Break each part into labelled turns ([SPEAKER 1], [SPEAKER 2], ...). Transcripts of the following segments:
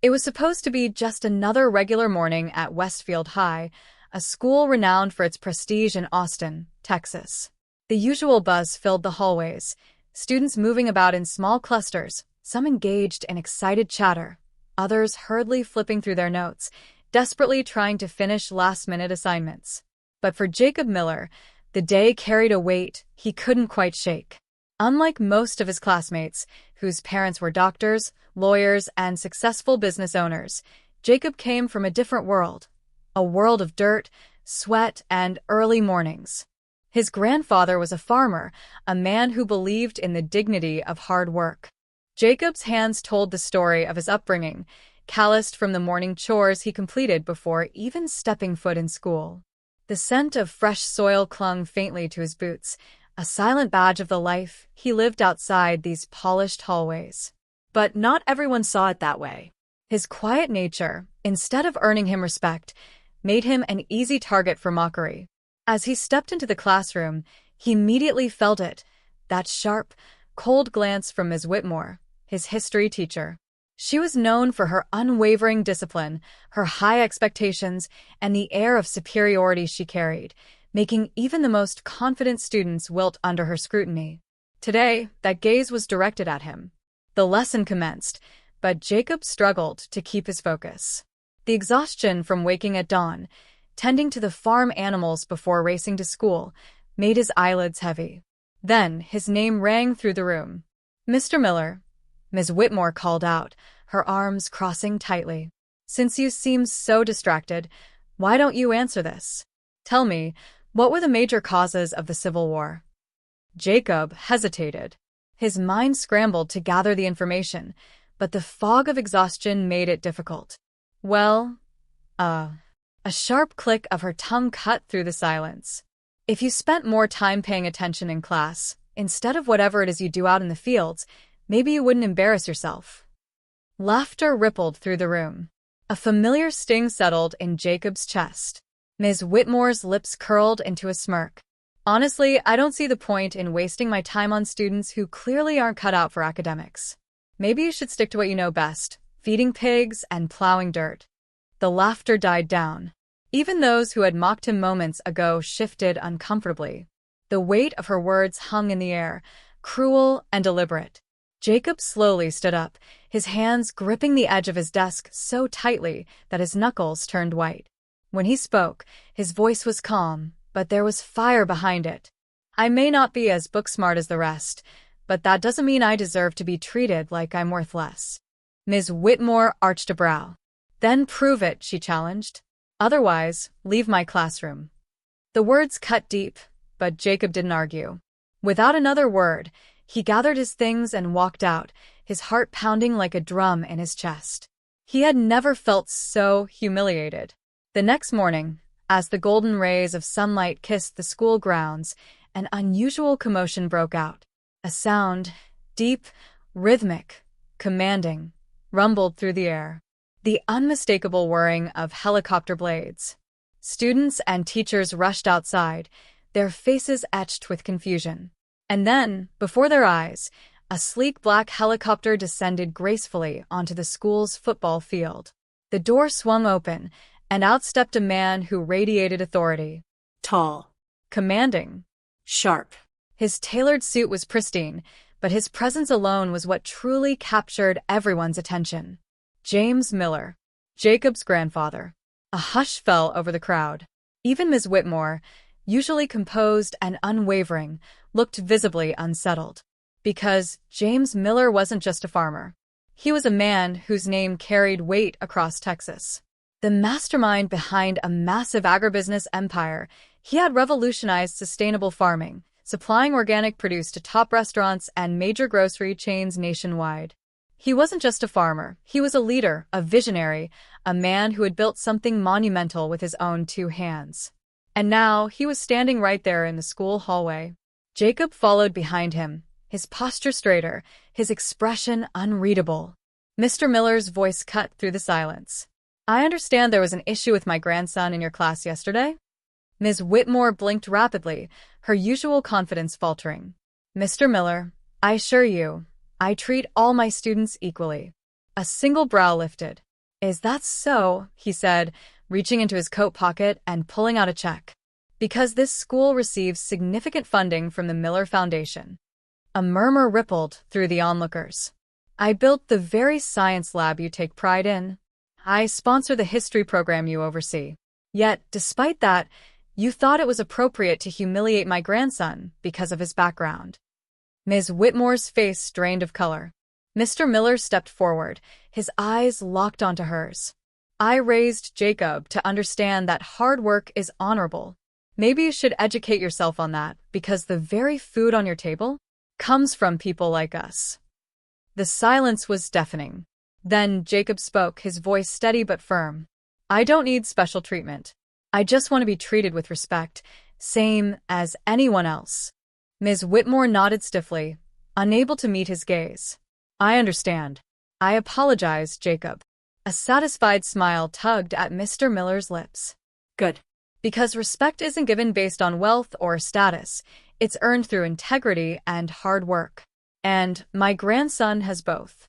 [SPEAKER 1] It was supposed to be just another regular morning at Westfield High, a school renowned for its prestige in Austin, Texas. The usual buzz filled the hallways, students moving about in small clusters, some engaged in excited chatter, others hurriedly flipping through their notes, desperately trying to finish last-minute assignments. But for Jacob Miller, the day carried a weight he couldn't quite shake. Unlike most of his classmates, whose parents were doctors, lawyers, and successful business owners, Jacob came from a different world, a world of dirt, sweat, and early mornings. His grandfather was a farmer, a man who believed in the dignity of hard work. Jacob's hands told the story of his upbringing, calloused from the morning chores he completed before even stepping foot in school. The scent of fresh soil clung faintly to his boots, a silent badge of the life he lived outside these polished hallways. But not everyone saw it that way. His quiet nature, instead of earning him respect, made him an easy target for mockery. As he stepped into the classroom, he immediately felt it, that sharp, cold glance from Ms. Whitmore, his history teacher. She was known for her unwavering discipline, her high expectations, and the air of superiority she carried, making even the most confident students wilt under her scrutiny. Today, that gaze was directed at him. The lesson commenced, but Jacob struggled to keep his focus. The exhaustion from waking at dawn, tending to the farm animals before racing to school, made his eyelids heavy. Then his name rang through the room. "Mr. Miller," Ms. Whitmore called out, her arms crossing tightly. "Since you seem so distracted, why don't you answer this? Tell me, what were the major causes of the Civil War?" Jacob hesitated. His mind scrambled to gather the information, but the fog of exhaustion made it difficult. "Well, A sharp click of her tongue cut through the silence. "If you spent more time paying attention in class, instead of whatever it is you do out in the fields, maybe you wouldn't embarrass yourself." Laughter rippled through the room. A familiar sting settled in Jacob's chest. Ms. Whitmore's lips curled into a smirk. "Honestly, I don't see the point in wasting my time on students who clearly aren't cut out for academics. Maybe you should stick to what you know best, feeding pigs and plowing dirt." The laughter died down. Even those who had mocked him moments ago shifted uncomfortably. The weight of her words hung in the air, cruel and deliberate. Jacob slowly stood up, his hands gripping the edge of his desk so tightly that his knuckles turned white. When he spoke, his voice was calm, but there was fire behind it. "I may not be as book-smart as the rest, but that doesn't mean I deserve to be treated like I'm worth less." Ms. Whitmore arched a brow. "Then prove it," she challenged. "Otherwise, leave my classroom." The words cut deep, but Jacob didn't argue. Without another word, he gathered his things and walked out, his heart pounding like a drum in his chest. He had never felt so humiliated. The next morning, as the golden rays of sunlight kissed the school grounds, an unusual commotion broke out. A sound, deep, rhythmic, commanding, rumbled through the air. The unmistakable whirring of helicopter blades. Students and teachers rushed outside, their faces etched with confusion. And then, before their eyes, a sleek black helicopter descended gracefully onto the school's football field. The door swung open, and out stepped a man who radiated authority.
[SPEAKER 2] Tall.
[SPEAKER 1] Commanding.
[SPEAKER 2] Sharp.
[SPEAKER 1] His tailored suit was pristine, but his presence alone was what truly captured everyone's attention. James Miller, Jacob's grandfather. A hush fell over the crowd. Even Ms. Whitmore, usually composed and unwavering, looked visibly unsettled. Because James Miller wasn't just a farmer. He was a man whose name carried weight across Texas. The mastermind behind a massive agribusiness empire, he had revolutionized sustainable farming, supplying organic produce to top restaurants and major grocery chains nationwide. He wasn't just a farmer, he was a leader, a visionary, a man who had built something monumental with his own two hands. And now he was standing right there in the school hallway. Jacob followed behind him, his posture straighter, his expression unreadable. Mr. Miller's voice cut through the silence. "I understand there was an issue with my grandson in your class yesterday?" Ms. Whitmore blinked rapidly, her usual confidence faltering. "Mr. Miller, I assure you, I treat all my students equally." A single brow lifted. Is that so? He said, reaching into his coat pocket and pulling out a check. Because this school receives significant funding from the Miller Foundation. A murmur rippled through the onlookers. I built the very science lab you take pride in. I sponsor the history program you oversee. Yet, despite that, you thought it was appropriate to humiliate my grandson because of his background. Ms. Whitmore's face drained of color. Mr. Miller stepped forward, his eyes locked onto hers. I raised Jacob to understand that hard work is honorable. Maybe you should educate yourself on that, because the very food on your table comes from people like us. The silence was deafening. Then Jacob spoke, his voice steady but firm. I don't need special treatment. I just want to be treated with respect, same as anyone else. Ms. Whitmore nodded stiffly, unable to meet his gaze. I understand. I apologize, Jacob. A satisfied smile tugged at Mr. Miller's lips. Good. Because respect isn't given based on wealth or status. It's earned through integrity and hard work. And my grandson has both.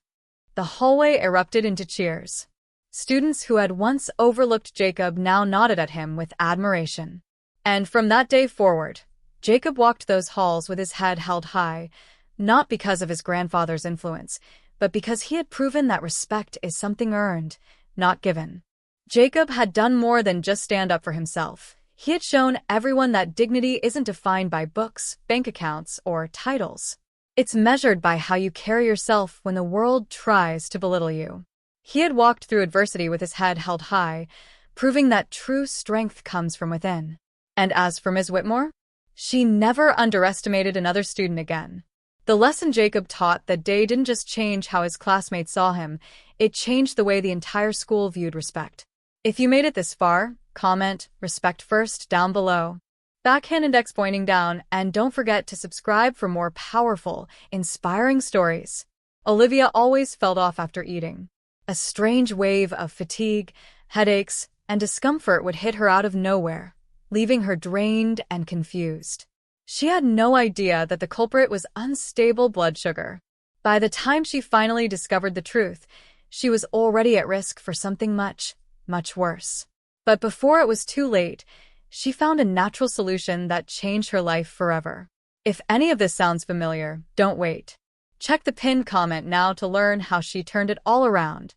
[SPEAKER 1] The hallway erupted into cheers. Students who had once overlooked Jacob now nodded at him with admiration. And from that day forward, Jacob walked those halls with his head held high, not because of his grandfather's influence, but because he had proven that respect is something earned, not given. Jacob had done more than just stand up for himself. He had shown everyone that dignity isn't defined by books, bank accounts, or titles. It's measured by how you carry yourself when the world tries to belittle you. He had walked through adversity with his head held high, proving that true strength comes from within. And as for Ms. Whitmore, she never underestimated another student again. The lesson Jacob taught that day didn't just change how his classmates saw him, it changed the way the entire school viewed respect. If you made it this far, comment "respect first" down below. Backhand index pointing down, and don't forget to subscribe for more powerful, inspiring stories. Olivia always felt off after eating. A strange wave of fatigue, headaches, and discomfort would hit her out of nowhere, leaving her drained and confused. She had no idea that the culprit was unstable blood sugar. By the time she finally discovered the truth, she was already at risk for something much, much worse. But before it was too late, she found a natural solution that changed her life forever. If any of this sounds familiar, don't wait. Check the pinned comment now to learn how she turned it all around.